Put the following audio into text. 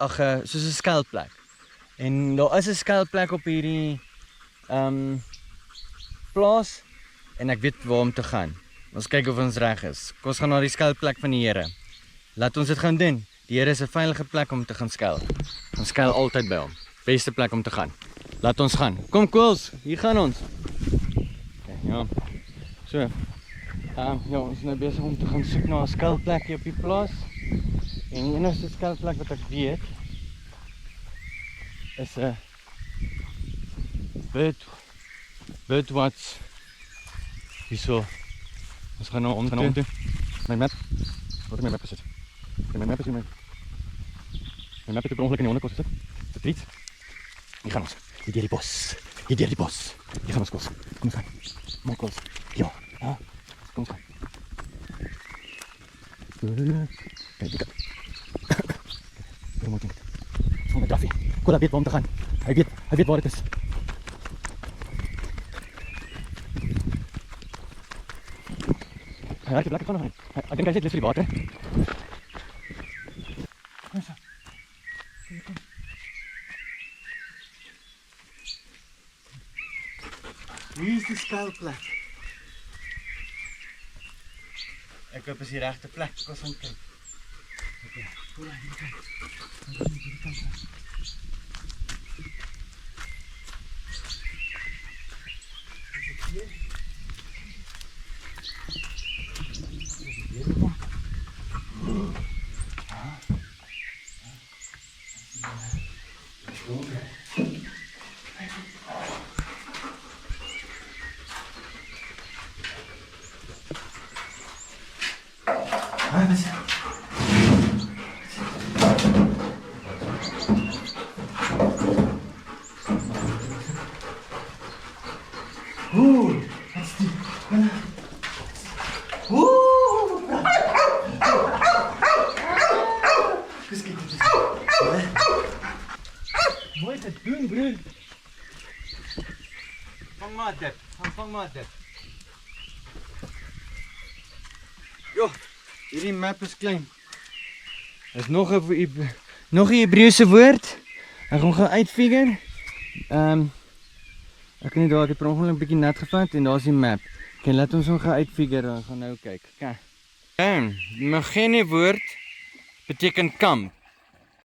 soos 'n skuilplek. En daar is 'n skuilplek op hierdie plaas en ek weet waar om te gaan. Ons kyk of ons reg is. Kom ons gaan na die skuilplek van die Here. Laat ons dit gaan doen. Die Here is 'n veilige plek om te gaan skuil. Ons skuil altyd by hom. Beste plek om te gaan. Laat ons gaan. Kom Koels, hier gaan ons. Okay, ja. So. Ja, ons is nou besig om te gaan soek na 'n skuilplekjie op die plaas. En die enigste skuilplek wat ek weet is 'n Birdwatch. Hierso. Ons gaan nou om. My map. Wat het my map gesit? My map is hier. My map het per ongeluk in die onderkos gesit. Vertriet. Hier gaan ons. Hier deur die bos. Hier deur die bos. Hier gaan ons kos. Kom ons gaan. Kom kos. Ja. Ja. Kom ons gaan. Kijk, kijk. Kom moet ik. Van de Daffy. Kola weet waar om te gaan. Hij weet waar het is. Hij raakt het lekker van hem. Ik denk hij zit voor die water. Hier is de skuilplek. Ek hoop is die regte plek. Kom ons gaan kyk. Okay, kom maar hier kyk. Hier kant. Oeh, wat is die? Oeh! Kus kyk dit. Mooi te doen, broer. Vang maar dit. Vang maar dit. Jo, hierdie map is klein. Er is nog 'n Hebreëse woord. Ek gaan uitfigure. Ek weet nie daar, ek het per ongeluk 'n bietjie nat gevat en daar's die map. Okay, laat ons hom gaan uitfigure. Ons gaan nou kyk. Okay. Die Magene woord beteken kamp.